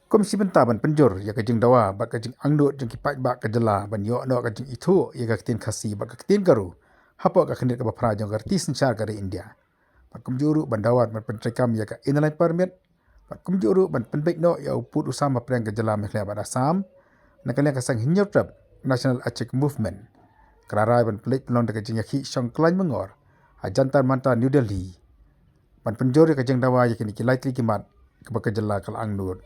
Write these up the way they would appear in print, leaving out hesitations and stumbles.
Komisi Bentah ban penjur ya kajing dawa ba kajing angdut jeng kipat ba kajela ban yo no kajing itu ya katin khasi ba katin garu hapo ka khnit ka bafra jong garti senchar kare India. Ban kumjuru ban dawat ban pentrekam ya ka inline permit ban kumjuru ban penbek no ya uput usama preng kajela mekhla ba Assam nakalian ka sang hinyo trap National Achik Movement. Kerarai ban pelik pelong de kajing yakhi shong klain mengor ha jantar manta New Delhi. Ban penjur ya kajing dawa ya kini kilai kimat ka ba kajela kal angdut.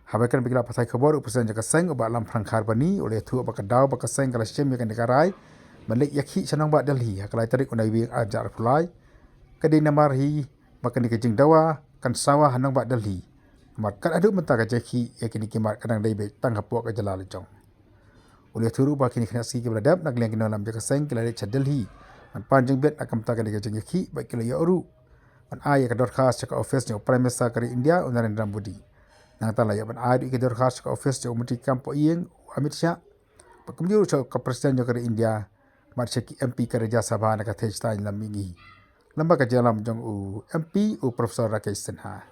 Habakan bigla pasai khabar upasan jaka seng ba lam phrangkhar bani oleh thu ba kadaw ba kaseng kala shem ya kan dikarai malik yakhi chanang ba Delhi hakalai tarik unai wi ajar fulai kadin namar hi makan dikajing dawa kan sawah hanang ba Delhi mat kan adu menta ka jeki yakini kimat kadang dai be tang hapok ka jalal jong oleh thu ba kini khna si ke bladap nak leng kinolam jaka seng kala cha Delhi man panjang bet akam ta ka dikajing yakhi ba kilo ya uru man ay ka dor khas ka office ni prime minister kari India Narendra Modi nang tala ya ban adu ke dor khas ka office jo mesti kampo ieng Amit Shah pakumjur cho ka presiden jo kari India mat cheki MP ka Rajya Sabha na ka thestain lamingi lamba ka jalam jong u MP u Profesor Rakesh Sinha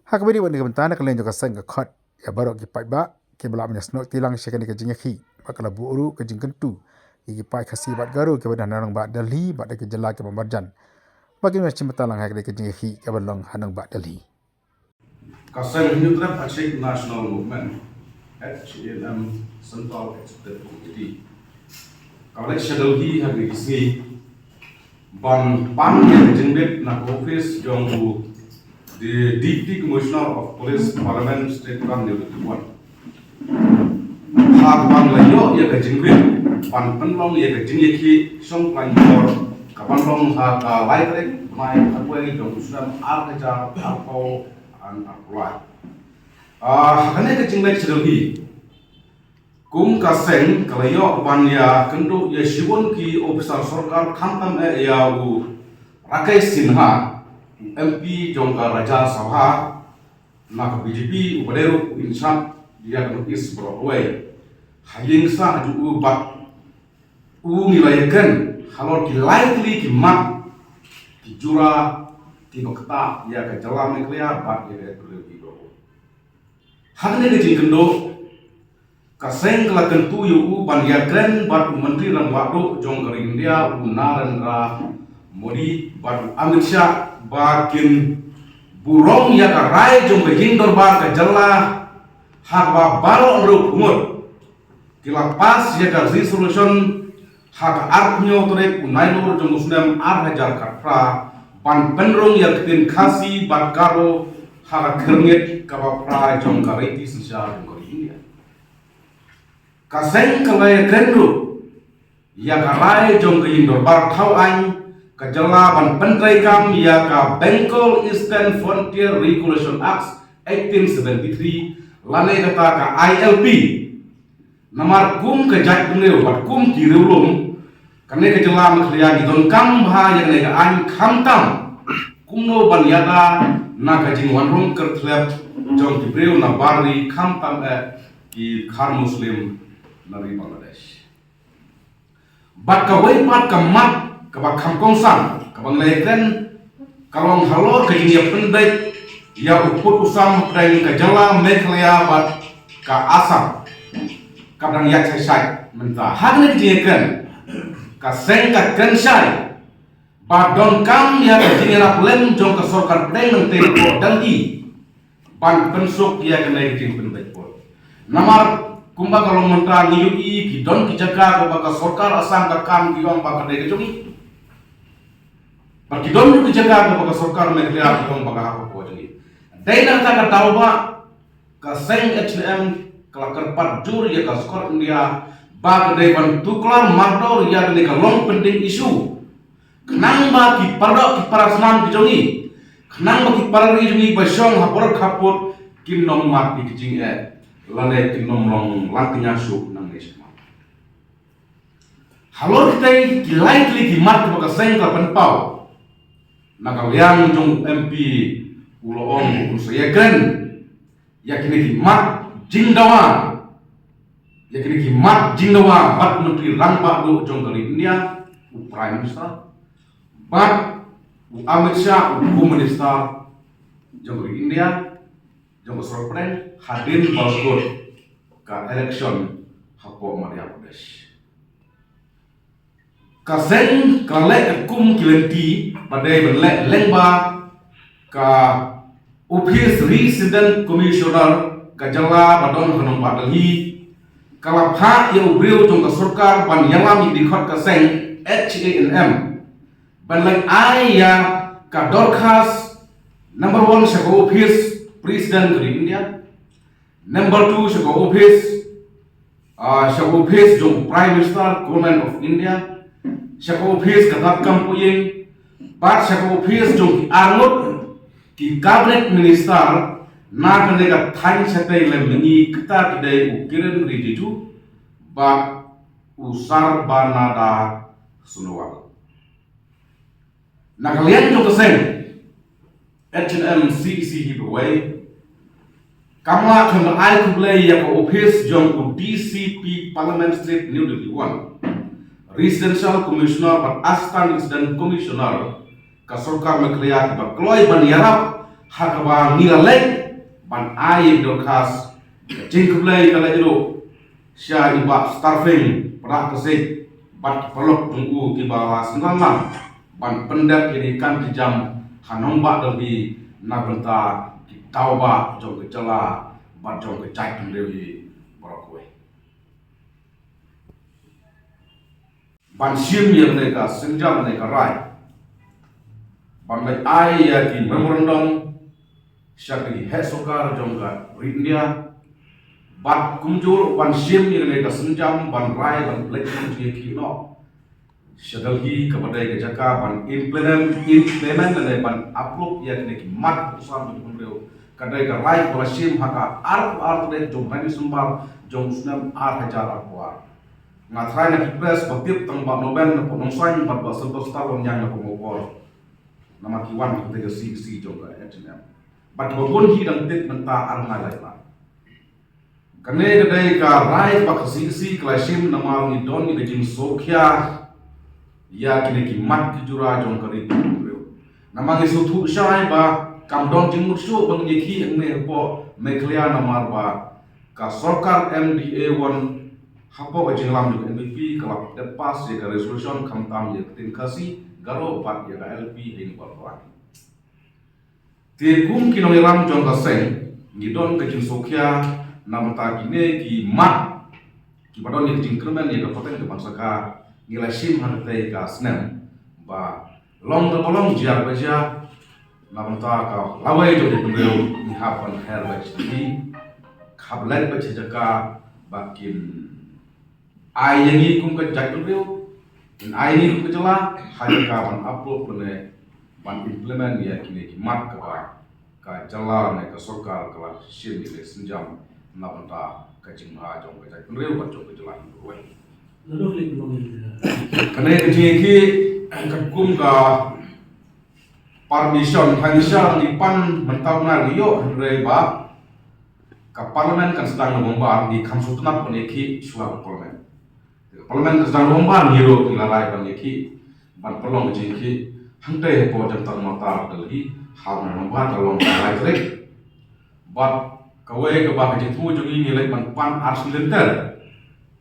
hakbari ban bentana ka len jo ka sang ka khot ya barok ki pai ba ke bala mnya snok tilang shekani ka jingakhi bakala buru ka jingkentu iki pai khasi bat garu ke badan narang ba Delhi ba ke jela ke Marjan bagi macam matalang hak ke jinghi ke balong hanang ba Delhi Kasang Hindu Achik National Movement HNM Central Executive Committee kalau schedule hi hari ini ban yang jengbet na office jong the Deputy Commissioner of Police Parliament State Kam New Delhi hak ban layo ya ke jengbet pan penlong ya ke jengi song panjor kapan long hak lain mai akwe jong sudah arja atau an apply hakane ke jengbet sedhi kum kaseng kalayo banya kendo ya shibon ki officer sarkar khantam ya u Rakesh Sinha MP jongka Raja Sabha nak BJP upaderu inshat dia notis Broadway haying sa aju bat ngilayakan halor ki likely ki mat ki jura ki bakta ya ke jalan meklia bat ya perlu itu hakane ke jingkendo kaseng kelakan tu yu ban ya kren bat menteri rang wadu jong kari India Narendra Modi bat Amit Shah bakin burong ya ka rai jong beging dorbar ka jalla hak ba balo ru umur kila pas ya ka resolution hak artnyo tore unai lor jong muslim hajar katra ban penrong ya ketin khasi bat karo hak kernget ka ba pra jong ka reti sisa jong India kaseng kalai kendu ya karai jong ke indor bar thau an ka jala ban pentrai kam ya ka Bengal Eastern Frontier Regulation Act 1873 lane kata ka ILP namar kum ke jat duneu bat kum ki reulum kane ke jala makhliya gidon kam bha ya ne ka an khamtam kumno ban yada na ka jing wanrum kertlep jong ki breu na bari khamtam ki khar muslim dari Bangladesh. Bat kawai pat kamat kabak kamkong sang kabang leken kalong halor ke jinia pendek ya uput usam preng ke jala mekhlaya bat ka asam kadang yak sai menta hagne jieken ka seng ka kensai bat don kam ya ke jinia lem jong ka sorkar preng nang tempo dangi ban pensuk ya ke nai jing pendek pol namar kumba kalau mentra ngiyui ki don ki jaga ko baka sarkar asam ka kam ki yong baka dai jongi par ki don ki jaga ko baka sarkar me kya ki yong baka ha ko jongi dai na ta ka tauba ka seng HM kala kerpat jur ya ka skor India ba dai ban tuklar mardor ya ne ka long penting isu kenang ba ki pardo ki parasnam ki jongi kenang ba ki parari jongi ba shong hapor khapot kim nong mat ki jing lane kinom long langknya su nang esma halor kita likely ki mat baka seng ka penpau nakaliang jong MP uloong usaya kan yakini ki mat jingdawa yakini ki mat jingdawa bat menteri rang ba do jong kali India prime minister But Amit Shah, Home Minister, jong India, jong Sorpren, hadir balkon ke election hapo Madhya Pradesh. Kaseng kalek kum kilenti badai benlek lengba ka Office Resident Commissioner Kajala Badon Hanong Delhi kalapha ya ubriu jong ka sarkar ban yalam di khot kaseng HANM banlek ya ka dorkhas number 1 sa office president di India, number 2 sa office jong prime minister government of India, sa office katat kampuyin, bat sa office jong arngot ki cabinet minister na kanega thain satai lemni kita kidai ukiren rijiju ba usar banada sunwal. Nakalian jong kaseng H&M CEC Hibroway Kamla kanda ai kublai ya ka office jong DCP Parliament Street New Delhi 1 Residential Commissioner but Assistant Resident Commissioner ka sarkar makliya ba kloi ban yarap hakaba ngilalek ban ai dorkas jing kublai kala iro sya iba staffing pra kasih bat pelok tunggu ki bawah sengalam ban pendat ini kan kijam hanong ba Delhi na benta ki tauba jong kecela bat jong kecai Delhi borokwe ban sim yang mereka senjam mereka rai ban lai ai ya ki memorandum syakri hesokar jong ka India bat kumjur ban sim yang mereka senjam ban rai ban black ki no Syadalhi kepada Jaka ban implement dan ban upload ya kini mat usaha menurut kadai kerai polasim haka art dan jom tadi sumbar jom sunam hajar arpuar ngatrai nak press batip tang ba noben penongsan bat sentos talon yang nak mengopor nama kiwan ketika si jom ka H&M bat babon hi dang tit menta arngai lai la kene kadai ka rai pak si klasim nama ni don ni gejing sokhya ya kini kimat kijura jong kari tu nama ngi sutu syai ba kam don jingmut syu bang yeki ngne po meklia namar ba ka sarkar MDA 1 hapo ka jinglam jong MVP kalap pas ya ka resolution kam tam ya tin kasi garo pat ya ka LP hing balwan te kum kinong iram jong ka seng ngi don ka jing sokya nam ta kine ki mat ki badon ni jing kremen ya ka poten ka bangsa ka nilai sim hantai ka snem ba long the bolong jar baja namanta ka lawai jo de bro ni hapan hair batch ni khablan batch jaka bakin ai yangi kum ka jak bro in ai ni kum jala haja ka ban upload bane ban implement ya kini ki mat ka jala ne ka sarkar ka sim ni senjam namanta ka jingha jong ka jak bro ba jong ka jala bro Lalu klik belum ini. Karena kejiki kekum ka permission hansha di pan mentau na liyo reba ka parlemen kan sedang lomba di kamsutna peneki suara parlemen. Parlemen sedang lomba ngiro nilalai peneki ban pelong kejiki hantai po jantar mata Delhi hal na lomba kalong lai trek bat kawe ke ba kejitu jungi nilai pan arsilinter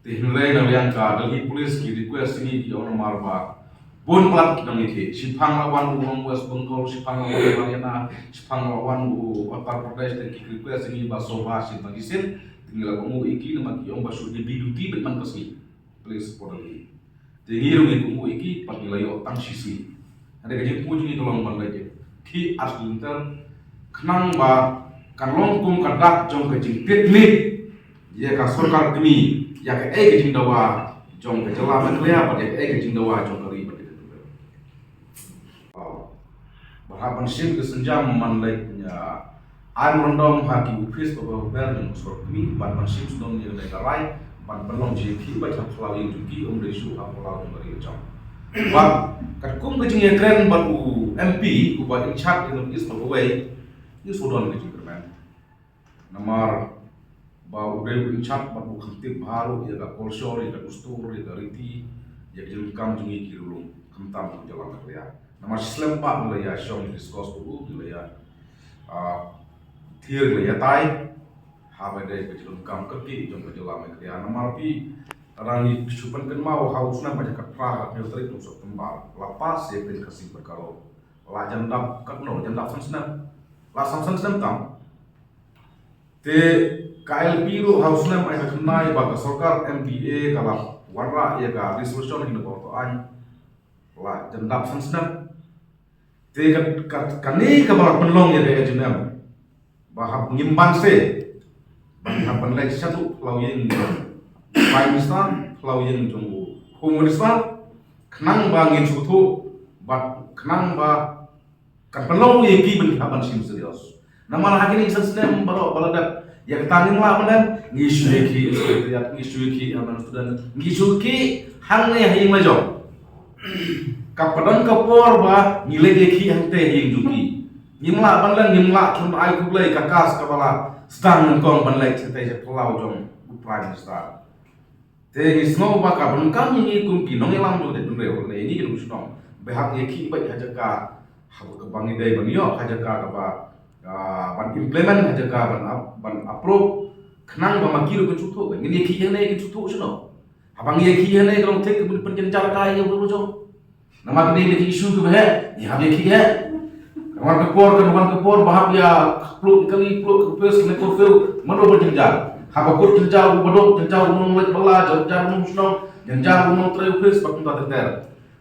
Tihnulai na yang ka Delhi Police ki request ini di orang marba bon plat kita niki Sipang lawan uang West Bengal Sipang lawan Haryana Sipang lawan Uttar Pradesh dan ki request ini basoba Sipang isin tinggal kamu iki nama ki om basu di biduti betman kasih please for Delhi tinggi rungi kamu iki pat nilai otang sisi ada kaji puji ni tolong bandai ki aslinter kenang ba kan longkum kadak jong kejing teknik ya ka sarkar demi ya ke kejing dawa jong ke jela mentria pada kejing dawa jong kari pada itu berhapan sim ke senjam mandai punya an rondom haki office of ber dan surat kami ban sim sedang ni dari karai ban belong JP baca pelawin juki resu apolau dari jong ban katkum kejing ya keren ban MP ubat in charge in is of way ini sudah kejing keren nomor bahwa udah bencap baru kentip baru ya ka kolsor ya ka ustur ya ka riti ya ka kam jungi kirulung kentam jalan kerja nama Islam pak mulai ya syong diskus dulu mulai ya thier mulai ya tai habai dari kecilun kam keki jom kejelam kerja nama pi rangi kesupan kan mau hausna banyak kerah militeri tusuk tembal lapas ya pin kasih berkalo la jandap kakno jandap sansnam la sansnam tam te KLP ru hausna mai kenai baga sarkar MDA kala warra ya ga resolution hinu ko an la jandap sansnam te kani ka bala penlong ya de junam bahap ngimban se bahap penlek satu lawyen Pakistan lawyen junggu Komunistan kenang bangin sutu bat kenang ba kan penlong ye ki ben haban sim serius nama hakini sansnam balo baladak ya ketangin lah benar ngisu ki ya ngisu ki aman student ngisu ki hangne haying majo kapadang kapor ba ngile ki hante haying juki ngimla banlan ngimla thun ai kublai kakas kabala stang kon banlai chete je pulau jong prime minister te ngisno ba ka ban kam ni kum ki nong elam jo de dun re ne ni ki snom behak ye ki ba hajaka habu ka bangi dai banyo hajaka ka ba ban implement hajaka ban approve khnang ba makiru kan chuto kan ni ki ne ki chuto sno habang ye ki ne kan tek pen jar kai ye bo jo nama ni ki issue ke he ni hab ye ki he Kawan kepor bahap ya peluk kali peluk kepes kena kurfil mana berjenjar. Haba kur jenjar bodok jenjar umum bala jenjar umum sunong jenjar umum terupes bakun tak ter.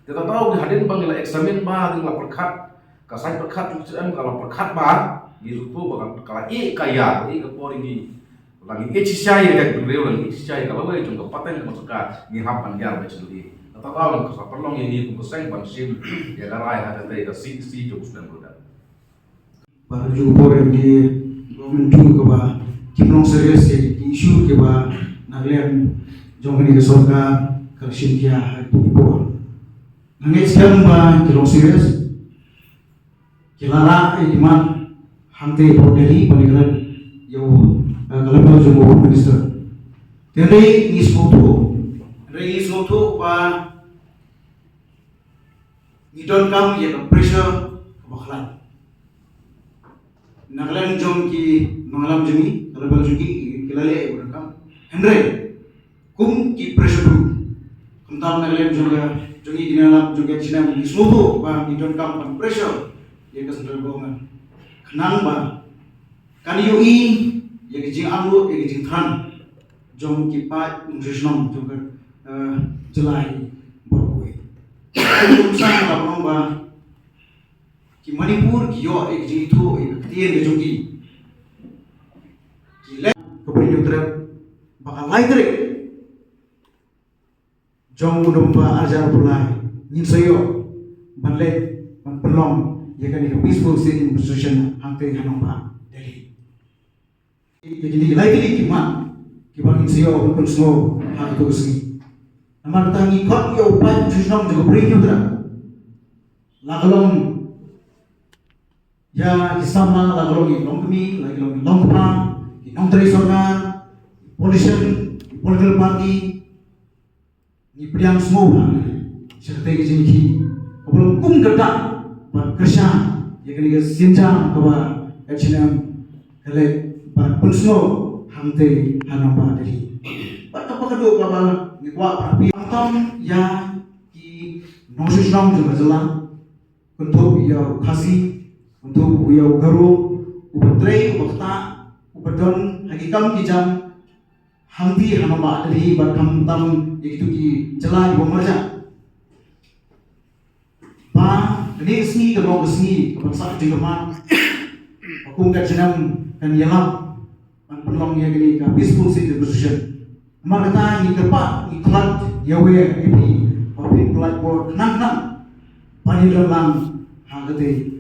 Kita tahu di hadin bangila eksamen bah dengan perkat kasai perkat UCM kalau perkat bah di situ bakal kala kaya kepor ini lagi cisai dekat beliau lagi cisai kalau boleh jumpa paten kemasukkan ni hapan jar beceli. Kita tahu kesal perlong ini kuseng bansim ya garai ada teh si jauh sudah berada. Baju boreng di menuju ke bah kimlong serius isu ke bah naglian jong ini kesorga kersin kia itu bor nangis sekarang bah kimlong serius kilara iman hante bordeli panikalan yo kalau jong minister jadi nismoto bah ngidon kam ya pressure bakalan Nagalan jom ki mengalam jumi, kalau jumi kilale udah kam. Henry, kum ki pressure kumtam nagalan juga jumi dinalam juga Cina di seluruh bah di don kam pan pressure ya kesentuhan bohongan. Kenang bah kan yoi ya kijing amru ya kijing tran jom ki pat nutritionom juga jelai berkue. Jom sang lapang bah कि मणिपुर की यो एक जीतो एक तीन जोगी कि ले कबरी युद्र bakal laitrik jong domba ajar pulai ninsayo banle ban pelong ya kan ke peaceful city institution hangte hanong ba Delhi jadi laitrik ki ma ki ban ninsayo ban snow ha to sini amar tangi kot yo pan jusnom jo bring yutra lagalong ya kisama lagalong longkemi lagalong longpa nong teri sorgan political party ni priang semua serta jinki oblo kum gada ban kerja ya kini ke sinjang kawa HNM kale ban pulsno hangte hanamba dari ban apa kedua kawa ni kwa prapi antam ya ki noshishram juga jalan untuk ya kasih untuk ya garu upatrei wakta upadon hakikam kijam hangti hanamba dari bakam tam itu ki jalan pemerja ba ini seni kalau seni bangsa juga man aku nggak jenam dan yalam man pelong ya gini ka peaceful city position maka ta ni tepat ni klat yawe ini papin blackboard nang nang pani dalam hagate